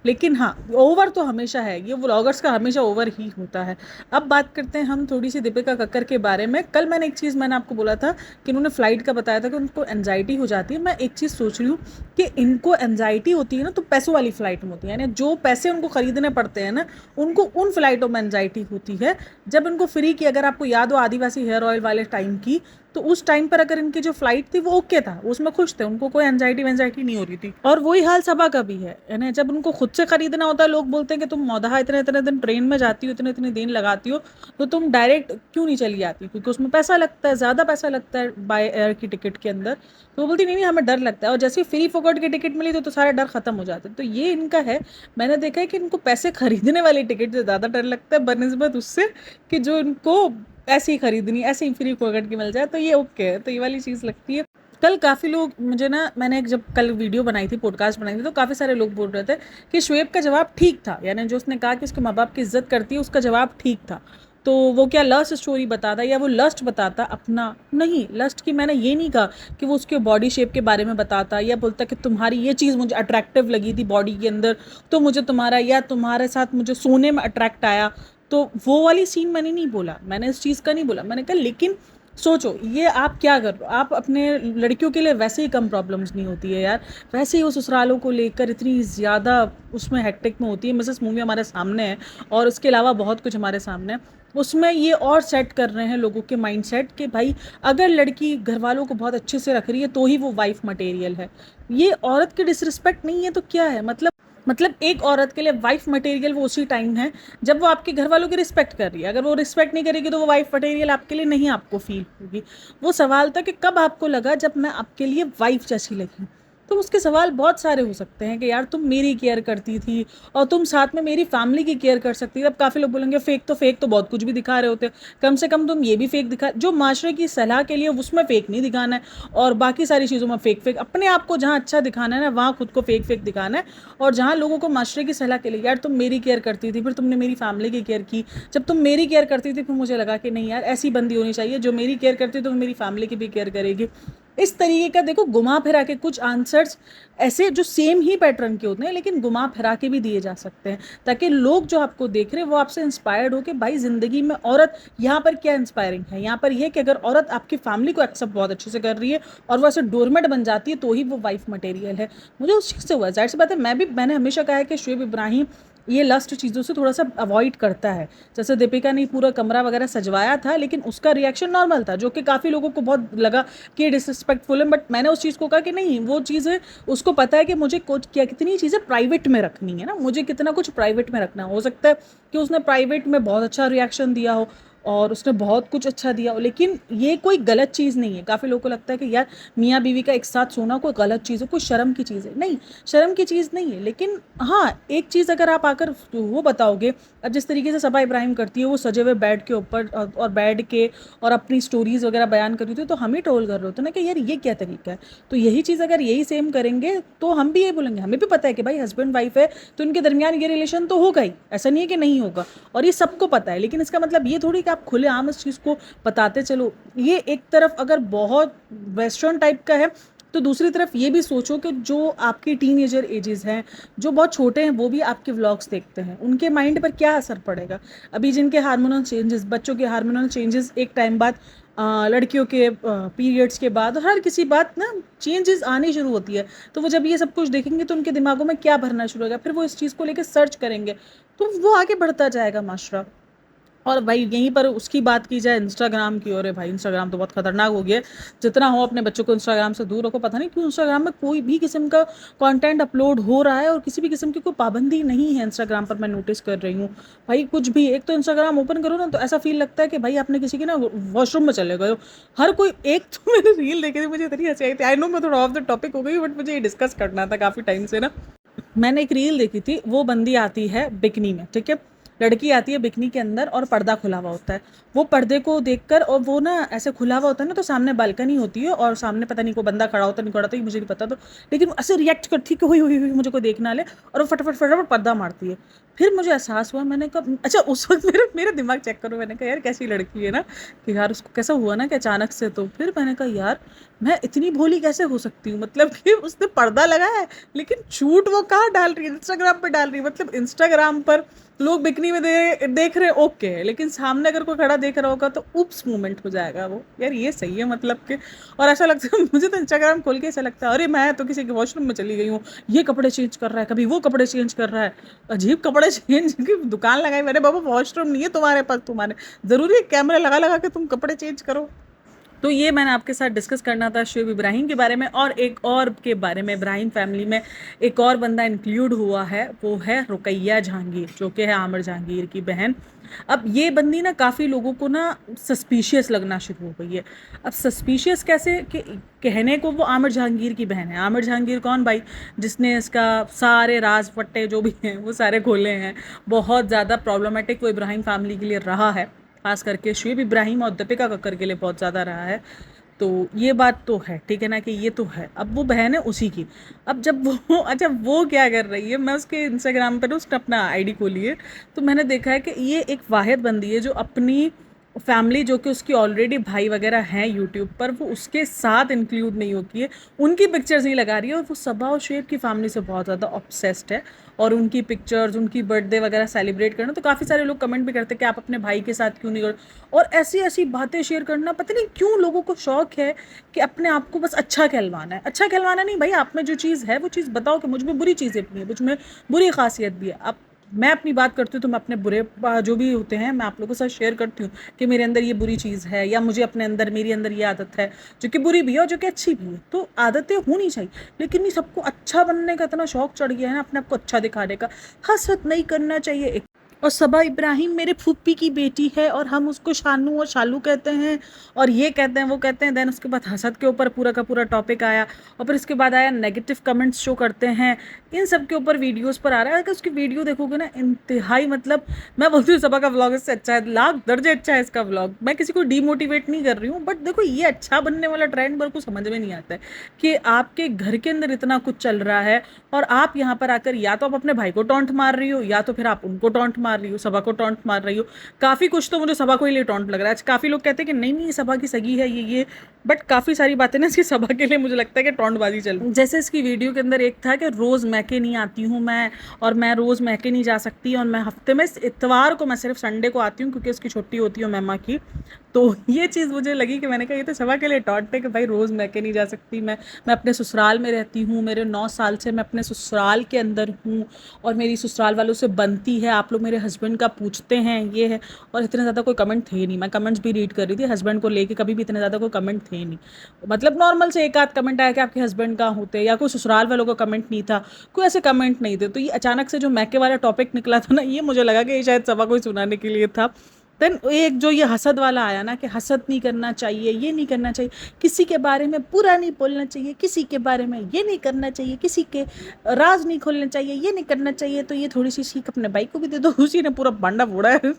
लेकिन हाँ, ओवर तो हमेशा है, ये व्लॉगर्स का हमेशा ओवर ही होता है। अब बात करते हैं हम थोड़ी सी दीपिका कक्कर के बारे में। कल मैंने एक चीज़ मैंने आपको बोला था कि उन्होंने फ्लाइट का बताया था कि उनको एनजाइटी हो जाती है। मैं एक चीज़ सोच रही हूँ कि इनको एनजाइटी होती है ना तो पैसों वाली फ्लाइट में होती है, यानी जो पैसे उनको खरीदने पड़ते हैं ना, उनको उन फ्लाइटों में एनजाइटी होती है। जब इनको फ्री की, अगर आपको याद हो आदिवासी हेयर ऑयल वाले टाइम की, तो उस टाइम पर अगर इनकी जो फ्लाइट थी वो ओके था, उसमें खुश थे, उनको कोई एंजाइटी वेंजाइटी नहीं हो रही थी। और वही हाल सबा का भी है, यानी जब उनको खुद से खरीदना होता है, लोग बोलते हैं कि तुम मौदहा इतने इतने दिन ट्रेन में जाती हो, इतने इतने दिन लगाती हो, तो तुम डायरेक्ट क्यों नहीं चली जाती, क्योंकि उसमें पैसा लगता है, ज़्यादा पैसा लगता है बाय एयर की टिकट के अंदर। तो वो बोलती नहीं नहीं, हमें डर लगता है। और जैसे फ्री फोकट की टिकट मिली तो सारा डर खत्म हो जाता है। तो ये इनका है। मैंने देखा है कि इनको पैसे खरीदने वाली टिकट से ज़्यादा डर लगता है बनस्बत उससे कि जो इनको ऐसे ही खरीदनी, ऐसे ही फ्री फोकट की मिल जाए, तो ये ओके है। तो ये वाली चीज़ लगती है। कल काफ़ी लोग मुझे ना, मैंने जब कल वीडियो बनाई थी, पॉडकास्ट बनाई थी, तो काफ़ी सारे लोग बोल रहे थे कि शुएब का जवाब ठीक था, यानी जो उसने कहा कि उसके माँ बाप की इज्जत करती है, उसका जवाब ठीक था। तो वो क्या लस्ट स्टोरी बताता या वो लस्ट बताता अपना? नहीं, लस्ट की मैंने ये नहीं कहा कि वो उसके बॉडी शेप के बारे में बताता या बोलता कि तुम्हारी ये चीज़ मुझे अट्रैक्टिव लगी थी बॉडी के अंदर, तो मुझे तुम्हारा, या तुम्हारे साथ मुझे सोने में अट्रैक्ट आया। तो वो वाली सीन मैंने नहीं बोला, मैंने इस चीज़ का नहीं बोला। मैंने कहा लेकिन सोचो, ये आप क्या कर रहे हो, आप अपने लड़कियों के लिए वैसे ही कम प्रॉब्लम्स नहीं होती है यार, वैसे ही उस ससुरालों को लेकर इतनी ज़्यादा उसमें हेक्टिक में होती है। मिसेस मूवी हमारे सामने है और उसके अलावा बहुत कुछ हमारे सामने है। उसमें ये और सेट कर रहे हैं लोगों के माइंड सेट कि भाई अगर लड़की घर वालों को बहुत अच्छे से रख रही है तो ही वो वाइफ मटेरियल है। ये औरत की डिसरिस्पेक्ट नहीं है तो क्या है? मतलब एक औरत के लिए वाइफ मटेरियल वो उसी टाइम है जब वो आपके घर वालों की रिस्पेक्ट कर रही है। अगर वो रिस्पेक्ट नहीं करेगी तो वो वाइफ मटेरियल आपके लिए नहीं आपको फील होगी। वो सवाल था कि कब आपको लगा जब मैं आपके लिए वाइफ जैसी लगी। तो उसके सवाल बहुत सारे हो सकते हैं कि यार तुम मेरी केयर करती थी और तुम साथ में मेरी फैमिली की केयर कर सकती थी। अब काफ़ी लोग बोलेंगे फेक तो बहुत कुछ भी दिखा रहे होते, कम से कम तुम ये भी फेक दिखा, जो माशरे की सलाह के लिए उसमें फेक नहीं दिखाना है, और बाकी सारी चीज़ों में फेक अपने आप को जहाँ अच्छा दिखाना है ना वहाँ खुद को फेक दिखाना है। और जहाँ लोगों को माशरे की सलाह के लिए, यार तुम मेरी केयर करती थी, फिर तुमने मेरी फैमिली की केयर की, जब तुम मेरी केयर करती थी फिर मुझे लगा कि नहीं यार ऐसी बंदी होनी चाहिए जो मेरी केयर करती तो मेरी फैमिली की भी केयर करेगी। इस तरीके का देखो घुमा फिरा के कुछ आंसर्स ऐसे जो सेम ही पैटर्न के होते हैं लेकिन घुमा फिरा के भी दिए जा सकते हैं, ताकि लोग जो आपको देख रहे हैं वो आपसे इंस्पायर्ड हो कि भाई ज़िंदगी में औरत यहाँ पर क्या इंस्पायरिंग है। यहाँ पर यह कि अगर औरत आपकी फैमिली को एक्सेप्ट बहुत अच्छे से कर रही है और वो ऐसे डोरमेट बन जाती है तो ही वो वाइफ मटेरियल है। मुझे उस चीज़ से हुआ, जाहिर सी बात है, मैंने हमेशा कहा है कि शुएब इब्राहिम ये लस्ट चीज़ों से थोड़ा सा अवॉइड करता है। जैसे दीपिका ने पूरा कमरा वगैरह सजवाया था लेकिन उसका रिएक्शन नॉर्मल था, जो कि काफ़ी लोगों को बहुत लगा कि डिसरिस्पेक्टफुल है। बट मैंने उस चीज़ को कहा कि नहीं, वो चीज़ें उसको पता है कि मुझे कुछ क्या कितनी चीज़ें प्राइवेट में रखनी है ना, मुझे कितना कुछ प्राइवेट में रखना हो सकता है कि उसने प्राइवेट में बहुत अच्छा रिएक्शन दिया हो और उसने बहुत कुछ अच्छा दिया हो, लेकिन ये कोई गलत चीज़ नहीं है। काफ़ी लोगों को लगता है कि यार मियाँ बीवी का एक साथ सोना कोई गलत चीज़ है, कोई शर्म की चीज़ है। नहीं, शर्म की चीज़ नहीं है। लेकिन हाँ, एक चीज़ अगर आप आकर वो बताओगे, अब जिस तरीके से सबा इब्राहिम करती है, वो सजे हुए बेड के ऊपर और बेड के और अपनी स्टोरीज़ वगैरह बयान कर रही थी, तो हम ही ट्रोल कर रहे होते ना कि यार ये क्या तरीका है। तो यही चीज़ अगर यही सेम करेंगे तो हम भी ये बोलेंगे, हमें भी पता है कि भाई हस्बैंड वाइफ है तो इनके दरमियान ये रिलेशन तो होगा ही, ऐसा नहीं है कि नहीं होगा, और ये सबको पता है। लेकिन इसका मतलब ये थोड़ी कि आप खुले आम इस चीज़ को बताते चलो। ये एक तरफ अगर बहुत वेस्टर्न टाइप का है तो दूसरी तरफ ये भी सोचो कि जो आपके टीनेजर एजेस हैं, जो बहुत छोटे हैं, वो भी आपके व्लॉग्स देखते हैं, उनके माइंड पर क्या असर पड़ेगा। अभी जिनके हार्मोनल चेंजेस, बच्चों के हार्मोनल चेंजेस एक टाइम बाद, लड़कियों के पीरियड्स के बाद, हर किसी बात ना चेंजेस आनी शुरू होती है। तो वो जब ये सब कुछ देखेंगे तो उनके दिमागों में क्या भरना शुरू होगा, फिर वो इस चीज़ को लेकर सर्च करेंगे, तो वो आगे बढ़ता जाएगा माशरा। और भाई यहीं पर उसकी बात की जाए इंस्टाग्राम की, और भाई इंस्टाग्राम तो बहुत खतरनाक हो गया है। जितना हो अपने बच्चों को इंस्टाग्राम से दूर रखो। पता नहीं क्यों इंस्टाग्राम में कोई भी किस्म का कंटेंट अपलोड हो रहा है और किसी भी किस्म की कोई पाबंदी नहीं है इंस्टाग्राम पर, मैं नोटिस कर रही हूँ। भाई कुछ भी, एक तो इंस्टाग्राम ओपन करो ना तो ऐसा फील लगता है कि भाई आपने किसी के ना वॉशरूम में चले गए हो। हर कोई, एक तो मैंने रील देखी थी, मुझे इतनी हंसी आई थी। आई नो मैं थोड़ा ऑफ द टॉपिक हो गई, बट मुझे ये डिस्कस करना था काफ़ी टाइम से ना। मैंने एक रील देखी थी, वो बंदी आती है बिकनी में, ठीक है, लड़की आती है बिकनी के अंदर और पर्दा खुला हुआ होता है, वो पर्दे को देखकर, और वो ना ऐसे खुला हुआ होता है ना, तो सामने बालकनी होती है और सामने पता नहीं कोई बंदा खड़ा होता नहीं खड़ा होता, मुझे नहीं पता, तो लेकिन वो ऐसे रिएक्ट करती है कि हुई मुझे कोई देखना ले, और वो फटाफट फटाफट पर्दा मारती है। फिर मुझे एहसास हुआ, मैंने कहा अच्छा, उस वक्त मेरा मेरा दिमाग चेक करो, मैंने कहा यार कैसी लड़की है ना, कि यार उसको कैसा हुआ ना कि अचानक से, तो फिर मैंने कहा यार मैं इतनी भोली कैसे हो सकती हूँ, मतलब कि उसने पर्दा लगाया है लेकिन शूट वो कहाँ डाल रही है, इंस्टाग्राम पर डाल रही है, मतलब इंस्टाग्राम पर लोग बिकनी में देख रहे ओके है, लेकिन सामने अगर कोई खड़ा देख रहा होगा तो उप्स मोमेंट हो जाएगा वो, यार ये सही है मतलब कि। और ऐसा लगता है मुझे तो इंस्टाग्राम खोल के ऐसा लगता है अरे मैं तो किसी के वॉशरूम में चली गई हूँ, ये कपड़े चेंज कर रहा है, कभी वो कपड़े चेंज कर रहा है, अजीब कपड़े चेंज की दुकान लगाई मैंने, बाबा वॉशरूम नहीं है तुम्हारे पास, तुम्हारे ज़रूरी है कैमरा लगा लगा के तुम कपड़े चेंज करो। तो ये मैंने आपके साथ डिस्कस करना था शुएब इब्राहिम के बारे में, और एक और के बारे में, इब्राहिम फैमिली में एक और बंदा इंक्लूड हुआ है, वो है रुकैया जहांगीर, जो कि है आमिर जहांगीर की बहन। अब ये बंदी ना काफ़ी लोगों को ना सस्पिशियस लगना शुरू हो गई है। अब सस्पिशियस कैसे, कि कहने को वो आमिर जहांगीर की बहन है, आमिर जहांगीर कौन भाई, जिसने इसका सारे राज पट्टे जो भी हैं वो सारे खोले हैं, बहुत ज़्यादा प्रॉब्लमेटिक वो इब्राहिम फैमिली के लिए रहा है, खास करके शुएब इब्राहिम और दीपिका कक्कर के लिए बहुत ज़्यादा रहा है। तो ये बात तो है, ठीक है ना, कि ये तो है। अब वो बहन है उसी की। अब जब वो अच्छा वो क्या कर रही है, मैं उसके इंस्टाग्राम पर उसने अपना आईडी खोली है, तो मैंने देखा है कि ये एक वाहिद बंदी है जो अपनी फैमिली, जो कि उसकी ऑलरेडी भाई वगैरह हैं यूट्यूब पर, वो उसके साथ इंक्लूड नहीं होती है, उनकी पिक्चर्स नहीं लगा रही है, और वो सबा और शुएब की फैमिली से बहुत ज़्यादा ऑब्सेस्ड है, और उनकी पिक्चर्स, उनकी बर्थडे वगैरह सेलिब्रेट करना, तो काफ़ी सारे लोग कमेंट भी करते हैं कि आप अपने भाई के साथ क्यों नहीं कर, और ऐसी ऐसी बातें शेयर करना, पता नहीं क्यों लोगों को शौक है कि अपने आप को बस अच्छा कहलवाना है। अच्छा कहलवाना नहीं भाई, आप में जो चीज़ है वो चीज़ बताओ कि मुझ में बुरी चीज़ें भी हैं, मुझ में बुरी खासियत भी है। अब मैं अपनी बात करती हूँ तो मैं अपने बुरे जो भी होते हैं मैं आप लोगों के साथ शेयर करती हूँ कि मेरे अंदर ये बुरी चीज़ है, या मुझे अपने अंदर, मेरी अंदर ये आदत है जो कि बुरी भी है और जो कि अच्छी भी है, तो आदतें होनी चाहिए। लेकिन ये सबको अच्छा बनने का इतना शौक चढ़ गया है ना, अपने आप को अच्छा दिखाने का, हसद नहीं करना चाहिए। और सबा इब्राहिम मेरे फूफी की बेटी है और हम उसको शानू और शालू कहते हैं, और ये कहते हैं वो कहते हैं। देन उसके बाद हसद के ऊपर पूरा का पूरा टॉपिक आया, और फिर उसके बाद आया नेगेटिव कमेंट्स शो करते हैं, इन सब के ऊपर वीडियोस पर आ रहा है। अगर उसकी वीडियो देखोगे ना, इंतहाई, मतलब मैं बोलती हूँ सबा का व्लॉग इससे अच्छा है, लाख दर्जे अच्छा है इसका व्लॉग। मैं किसी को डीमोटिवेट नहीं कर रही हूँ, बट देखो ये अच्छा बनने वाला ट्रेंड मेरे को समझ में नहीं आता है कि आपके घर के अंदर इतना कुछ चल रहा है और आप यहाँ पर आकर या तो आप अपने भाई को टॉन्ट मार रही हो, या तो फिर आप उनको टॉन्ट मार रही हो, सभा को टॉन्ट मार रही हो। काफ़ी कुछ तो मुझे सभा को ही लिए टॉन्ट लग रहा है। काफ़ी लोग कहते हैं कि नहीं नहीं सभा की सगी है ये, बट काफ़ी सारी बातें ना इसकी सभा के लिए मुझे लगता है कि टॉन्टबाजी चल रही है। जैसे इसकी वीडियो के अंदर एक था कि रोज़ मैके नहीं आती हूँ मैं, और मैं रोज़ मैके नहीं जा सकती, और मैं हफ्ते में इतवार को, मैं सिर्फ संडे को आती हूँ क्योंकि उसकी छुट्टी होती है मेमा की। तो ये चीज़ मुझे लगी कि मैंने कहा ये तो सभा के लिए टॉन्ट है कि भाई रोज़ मैके नहीं जा सकती, मैं अपने ससुराल में रहती हूँ, मेरे 9 साल से मैं अपने ससुराल के अंदर हूँ, और मेरी ससुराल वालों से बनती है, आप लोग मेरे हस्बैंड का पूछते हैं, ये है। और इतने ज़्यादा कोई कमेंट थे नहीं, मैं कमेंट्स भी रीड कर रही थी हस्बैंड को लेके, कभी भी इतने ज़्यादा कोई कमेंट थे नहीं, मतलब नॉर्मल से एक आध कमेंट आया कि आपके हस्बैंड कहाँ होते, या कोई ससुराल वालों का कमेंट नहीं था, कोई ऐसे कमेंट नहीं थे। तो ये अचानक से जो मैके वाला टॉपिक निकला था ना, ये मुझे लगा कि ये शायद सभा को ही सुनाने के लिए था। देन एक जो ये हसद वाला आया ना, कि हसद नहीं करना चाहिए, ये नहीं करना चाहिए, किसी के बारे में बुरा नहीं बोलना चाहिए, किसी के बारे में ये नहीं करना चाहिए, किसी के राज नहीं खोलना चाहिए, ये नहीं करना चाहिए, तो ये थोड़ी सी सीख अपने भाई को भी दे दो। उसी ने पूरा भांडा फोड़ा है।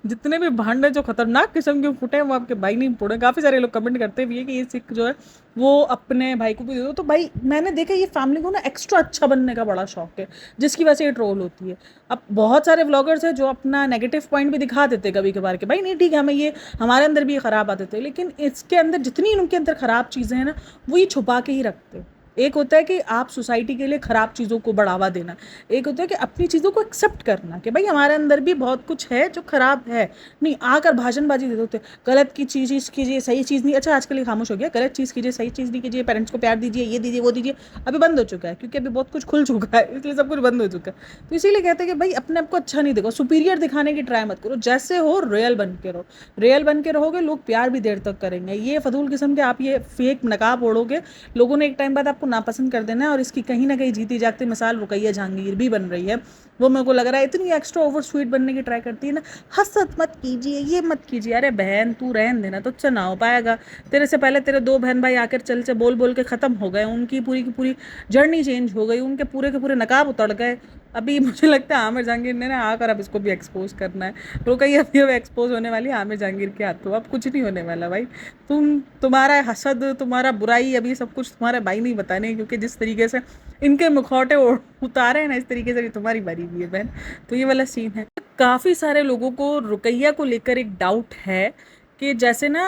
जितने भी भांडे जो खतरनाक किस्म के फूटे हैं वो आपके भाई नहीं फोड़े। काफ़ी सारे लोग कमेंट करते भी है कि ये सीख जो है वो अपने भाई को भी दे दो। तो भाई मैंने देखा ये फैमिली को ना एक्स्ट्रा अच्छा बनने का बड़ा शौक है, जिसकी वजह से ये ट्रोल होती है। अब बहुत सारे व्लॉगर्स हैं जो अपना नेगेटिव पॉइंट भी दिखा देते कभी कभार के, भाई नहीं ठीक है, हमें ये हमारे अंदर भी ये ख़राब आदत है, लेकिन इसके अंदर जितनी उनके अंदर ख़राब चीज़ें हैं ना, वो ये छुपा के ही रखते हैं। एक होता है कि आप सोसाइटी के लिए ख़राब चीज़ों को बढ़ावा देना, एक होता है कि अपनी चीज़ों को एक्सेप्ट करना कि भाई हमारे अंदर भी बहुत कुछ है जो ख़राब है। नहीं आकर भाषणबाजी दे देते, गलत की चीज़ कीजिए, सही चीज़ नहीं। अच्छा आजकल ये खामोश हो गया, गलत चीज़ कीजिए, सही चीज़ नहीं कीजिए, पेरेंट्स को प्यार दीजिए, ये दीजिए वो दीजिए, अभी बंद हो चुका है क्योंकि अभी बहुत कुछ खुल चुका है, इसलिए सब कुछ बंद हो चुका है। तो इसीलिए कहते हैं कि भाई अपने आप को अच्छा नहीं देखो, सुपीरियर दिखाने की ट्राई मत करो, जैसे हो रियल बन के रहो। रियल बन के रहोगे लोग प्यार भी देर तक करेंगे। ये फजूल किस्म के आप ये फेक नकाब ओढ़ोगे, लोगों ने एक टाइम बाद आपको नापसंद कर देना है। और इसकी कहीं ना कहीं जीती जागती मिसाल रुकैया जहांगीर भी बन रही है। वो मेरे को लग रहा है इतनी एक्स्ट्रा ओवर स्वीट बनने की ट्राई करती है ना, हसद मत कीजिए, ये मत कीजिए। अरे बहन तू रहन देना, तो अच्छा ना हो पाएगा। तेरे से पहले तेरे 2 बहन भाई आकर चल से बोल बोल के ख़त्म हो गए, उनकी पूरी की पूरी जर्नी चेंज हो गई, उनके पूरे के पूरे नकाब उतर गए। अभी मुझे लगता है आमिर जहांगीर ने ना आकर अब इसको भी एक्सपोज करना है। रुकैया अभी अब एक्सपोज होने वाली है आमिर जहांगीर के हाथों, अब कुछ नहीं होने वाला भाई। तुम्हारा हसद, तुम्हारा बुराई, अभी सब कुछ तुम्हारे भाई नहीं बताने, क्योंकि जिस तरीके से इनके मुखौटे उतारे हैं ना, इस तरीके से भी तुम्हारी बारी भी है बहन। तो ये वाला सीन है। काफ़ी सारे लोगों को रुकैया को लेकर एक डाउट है कि जैसे ना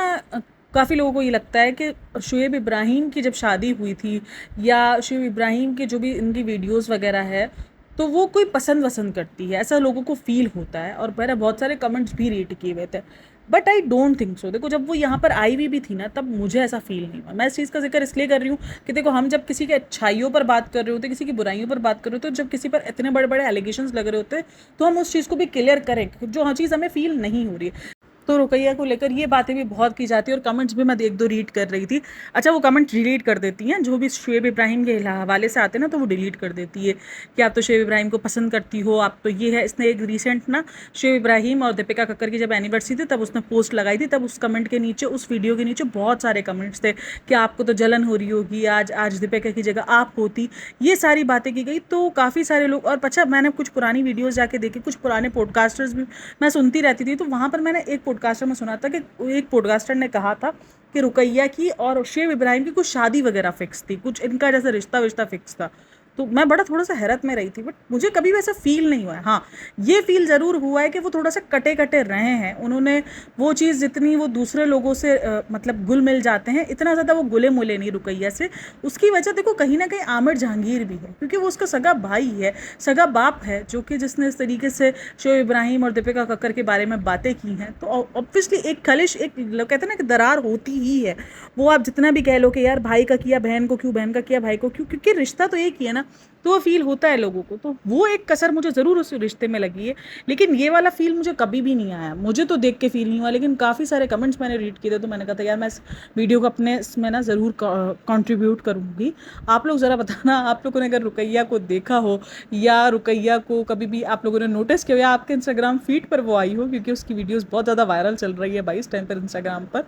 काफ़ी लोगों को ये लगता है कि शुएब इब्राहिम की जब शादी हुई थी, या शुएब इब्राहिम के जो भी इनकी वीडियोस वगैरह है, तो वो कोई पसंद वसंद करती है, ऐसा लोगों को फील होता है। और मैंने बहुत सारे कमेंट्स भी रीड किए हुए थे, but I don't think so. देखो, जब वो यहाँ पर आई हुई भी थी ना, तब मुझे ऐसा फील नहीं हुआ। मैं इस चीज़ का जिक्र इसलिए कर रही हूँ कि देखो, हम जब किसी के अच्छाइयों पर बात कर रहे होते, किसी की बुराइयों पर बात कर रहे होते, जब किसी पर इतने बड़े बड़े एलिगेशंस लग रहे होते, तो हम उस चीज़ को भी क्लियर करें जो हर चीज़ हमें फील नहीं हो रही है। तो रुकैया को लेकर ये बातें भी बहुत की जाती है, और कमेंट्स भी मैं एक दो रीड कर रही थी। अच्छा, वो कमेंट डिलीट कर देती हैं जो भी शुएब इब्राहिम के हवाले से आते हैं ना, तो वो डिलीट कर देती है कि आप तो शुएब इब्राहिम को पसंद करती हो, आप तो ये है। इसने एक रिसेंट ना शुएब इब्राहिम और दीपिका कक्कर की जब एनिवर्सरी थी, तब उसने पोस्ट लगाई थी, तब उस कमेंट के नीचे, उस वीडियो के नीचे बहुत सारे कमेंट्स थे कि आपको तो जलन हो रही होगी, आज आज दीपिका की जगह आप होती, ये सारी बातें की गई। तो काफ़ी सारे लोग, और अच्छा, मैंने कुछ पुरानी वीडियोज़ जाके देखी, कुछ पुराने पॉडकास्टर्स भी मैं सुनती रहती थी, तो वहाँ पर मैंने एक पॉडकास्टर में सुना था कि एक पॉडकास्टर ने कहा था कि रुकैया की और शुएब इब्राहिम की कुछ शादी वगैरह फिक्स थी, कुछ इनका जैसे रिश्ता विश्ता फिक्स था। तो मैं बड़ा थोड़ा सा हैरत में रही थी, बट मुझे कभी वैसा फील नहीं हुआ है। हाँ, ये फील ज़रूर हुआ है कि वो थोड़ा सा कटे कटे रहे हैं। उन्होंने वो चीज़, जितनी वो दूसरे लोगों से मतलब घुल मिल जाते हैं, इतना ज़्यादा वो घुले मुले नहीं रुकैया से। उसकी वजह देखो कहीं ना कहीं आमिर जहांगीर भी है, क्योंकि वो उसका सगा भाई है, सगा बाप है, जो कि जिसने इस तरीके से शोएब इब्राहिम और दीपिका कक्कर के बारे में बातें की हैं। तो ऑब्वियसली एक खलिश, एक कहते हैं ना कि दरार होती ही है। वो आप जितना भी कह लो कि यार भाई का किया बहन को क्यों, बहन का किया भाई को क्यों, क्योंकि रिश्ता तो एक ही है ना। तो वो फील होता है लोगों को, तो वो एक कसर मुझे ज़रूर उस रिश्ते में लगी है। लेकिन ये वाला फील मुझे कभी भी नहीं आया, मुझे तो देख के फील नहीं हुआ। लेकिन काफ़ी सारे कमेंट्स मैंने रीड किए थे, तो मैंने कहा था यार मैं इस वीडियो को अपने इसमें ना ज़रूर कंट्रीब्यूट करूँगी। आप लोग ज़रा बताना, आप लोगों ने अगर रुकैया को देखा हो, या रुकैया को कभी भी आप लोगों ने नोटिस किया, या आपके इंस्टाग्राम फीड पर वो आई हो, क्योंकि उसकी वीडियोस बहुत ज़्यादा वायरल चल रही है भाई इस टाइम पर इंस्टाग्राम पर।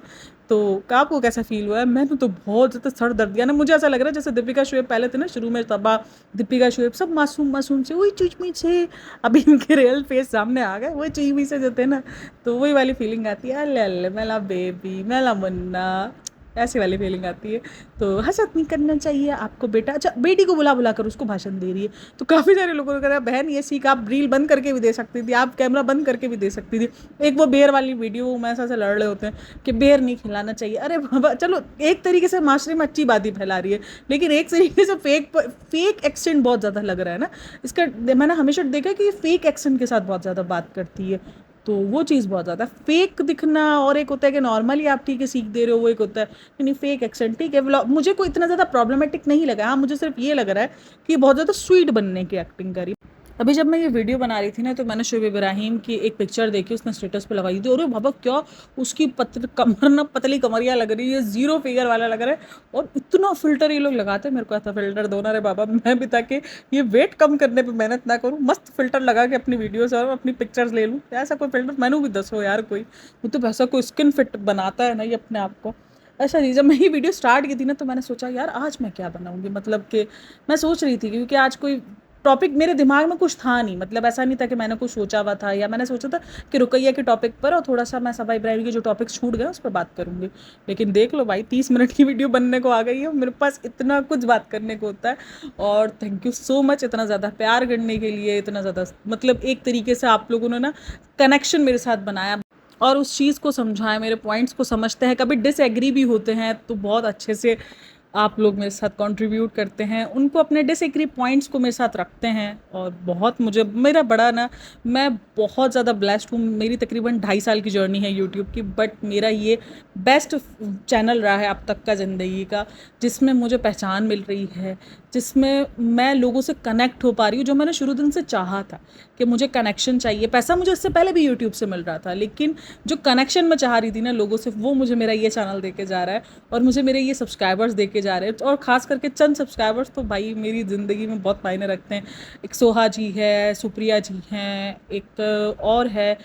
तो आपको कैसा फील हुआ है? मैंने तो बहुत ज़्यादा सर दर्द दिया ना। मुझे ऐसा लग रहा है जैसे दीपिका शुएब पहले थे ना शुरू में, तबा दीपिका शुएब सब मासूम मासूम से, वही चुचमी से, अभी इनके रियल फेस सामने आ गए, वही चुचमी से जो थे ना, तो वही वाली फीलिंग आती है, अल्ले अल्ले मेला बेबी, मेला मुन्ना, ऐसी वाली फीलिंग आती है। तो हसद नहीं करना चाहिए आपको बेटा। अच्छा, बेटी को बुला बुला कर उसको भाषण दे रही है, तो काफ़ी सारे लोगों ने कहा बहन ये सीख आप रील बंद करके भी दे सकती थी, आप कैमरा बंद करके भी दे सकती थी। एक वो बेर वाली वीडियो में ऐसा लड़ रहे होते हैं कि बेर नहीं खिलाना चाहिए। अरे बाबा, चलो एक तरीके से माशरे में अच्छी बात ही फैला रही है, लेकिन एक तरीके से फेक एक्सेंट बहुत ज़्यादा लग रहा है ना इसका। मैंने हमेशा देखा कि ये फेक एक्सेंट के साथ बहुत ज़्यादा बात करती है, तो वो चीज़ बहुत ज़्यादा फेक दिखना, और एक होता है कि नॉर्मली आप ठीक है सीख दे रहे हो, वो एक होता है नहीं फेक एक्सेंट। ठीक है, मुझे कोई इतना ज़्यादा प्रॉब्लमेटिक नहीं लगा। हाँ, मुझे सिर्फ ये लग रहा है कि बहुत ज़्यादा स्वीट बनने की एक्टिंग करी। अभी जब मैं ये वीडियो बना रही थी ना, तो मैंने शुएब इब्राहिम की एक पिक्चर देखी, उसने स्टेटस पे लगाई थी, अरे बाबा क्या उसकी कमर ना, पतली कमरिया लग रही है, जीरो फिगर वाला लग रहा है, और इतना फिल्टर ये लोग लगाते हैं। मेरे को ऐसा फिल्टर दो ना रे बाबा, मैं भी ताकि ये वेट कम करने पे मेहनत ना करूँ, मस्त फिल्टर लगा के अपनी वीडियोस और अपनी पिक्चर्स ले लूँ। ऐसा कोई फिल्टर मैंने भी दसो यार, कोई मतलब ऐसा कोई स्किन फिट बनाता है ना ये अपने आप को। ऐसा नहीं, जब मैं ये वीडियो स्टार्ट की थी ना, तो मैंने सोचा यार आज मैं क्या बनाऊंगी, मतलब कि मैं सोच रही थी, क्योंकि आज कोई टॉपिक मेरे दिमाग में कुछ था नहीं, मतलब ऐसा नहीं था कि मैंने कुछ सोचा हुआ था, या मैंने सोचा था कि रुकैया के टॉपिक पर और थोड़ा सा मैं सबा इब्राहिम के जो टॉपिक्स छूट गए उस पर बात करूंगी। लेकिन देख लो भाई, 30 मिनट की वीडियो बनने को आ गई है, मेरे पास इतना कुछ बात करने को होता है। और थैंक यू सो मच इतना ज़्यादा प्यार करने के लिए, इतना ज़्यादा मतलब एक तरीके से आप लोगों ने ना कनेक्शन मेरे साथ बनाया और उस चीज़ को समझाया, मेरे पॉइंट्स को समझते हैं। कभी डिसएग्री भी होते हैं तो बहुत अच्छे से आप लोग मेरे साथ कंट्रीब्यूट करते हैं, उनको अपने डिसएग्री पॉइंट्स को मेरे साथ रखते हैं। और बहुत मुझे मेरा बड़ा ना, मैं बहुत ज़्यादा ब्लेस्ड हूँ। मेरी तकरीबन 2.5 साल की जर्नी है यूट्यूब की, बट मेरा ये बेस्ट चैनल रहा है अब तक का ज़िंदगी का, जिसमें मुझे पहचान मिल रही है, जिसमें मैं लोगों से कनेक्ट हो पा रही हूँ, जो मैंने शुरू दिन से चाहा था कि मुझे कनेक्शन चाहिए। पैसा मुझे इससे पहले भी यूट्यूब से मिल रहा था, लेकिन जो कनेक्शन मैं चाह रही थी ना लोगों से, वो मुझे मेरा ये चैनल दे के जा रहा है, और मुझे मेरे ये सब्सक्राइबर्स दे के जा रहे हैं। और ख़ास करके चंद सब्सक्राइबर्स तो भाई मेरी ज़िंदगी में बहुत मायने रखते हैं। एक सोहा जी है, सुप्रिया जी हैं, एक और है,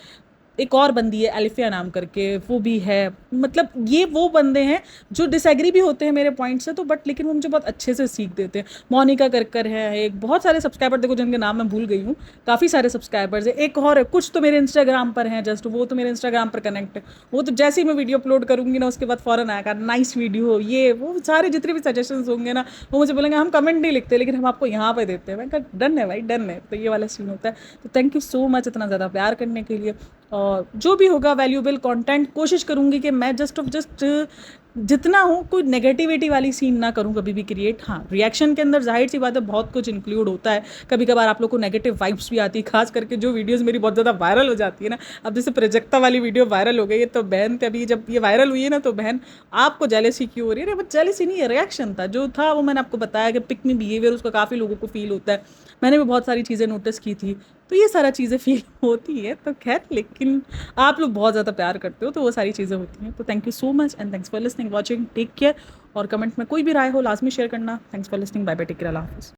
एक और बंदी है एलिफिया नाम करके, वो भी है। मतलब ये वो बंदे हैं जो डिसएग्री भी होते हैं मेरे पॉइंट से, तो बट लेकिन वो मुझे बहुत अच्छे से सीख देते हैं। मोनिका कर है एक, बहुत सारे सब्सक्राइबर देखो जिनके नाम मैं भूल गई हूँ, काफ़ी सारे सब्सक्राइबर्स है। एक और है, कुछ तो मेरे इंस्टाग्राम पर हैं, जस्ट वो तो मेरे इंस्टाग्राम पर कनेक्ट है। वो तो जैसे ही मैं वीडियो अपलोड करूँगी ना, उसके बाद फ़ौरन आएगा नाइस वीडियो, ये वो सारे जितने भी सजेशन होंगे ना, वो मुझे बोलेंगे हम कमेंट नहीं लिखते लेकिन हम आपको यहाँ पे देते हैं। मैं कहा डन है भाई, डन है। तो ये वाला सीन होता है। तो थैंक यू सो मच इतना ज़्यादा प्यार करने के लिए। और जो भी होगा वैल्यूएबल कंटेंट कोशिश करूँगी कि मैं जस्ट जितना हूँ कोई नेगेटिविटी वाली सीन ना करूँ कभी भी क्रिएट। हाँ, रिएक्शन के अंदर जाहिर सी बात है बहुत कुछ इंक्लूड होता है। कभी कभार आप लोग को नेगेटिव वाइब्स भी आती है, खास करके जो वीडियोस मेरी बहुत ज़्यादा वायरल हो जाती है ना। अब जैसे प्रोजेक्टा वाली वीडियो वायरल हो गई है, तो बहन अभी जब ये वायरल हुई है ना, तो बहन आपको जेलेसी क्यों हो रही है? अरे बस जेलेसी नहीं है, रिएक्शन था जो था वो मैंने आपको बताया कि पिक में बिहेवियर उसका काफ़ी लोगों को फील होता है। मैंने भी बहुत सारी चीज़ें नोटिस की थी, तो ये सारा चीज़ें फील होती है। तो खैर, लेकिन आप लोग बहुत ज़्यादा प्यार करते हो तो वो सारी चीज़ें होती हैं। तो thank you so much and thanks for listening, watching, take care. और कमेंट में कोई भी राय हो लाजमी शेयर करना। Thanks for listening, bye bye, take care, Allah हाफिज़।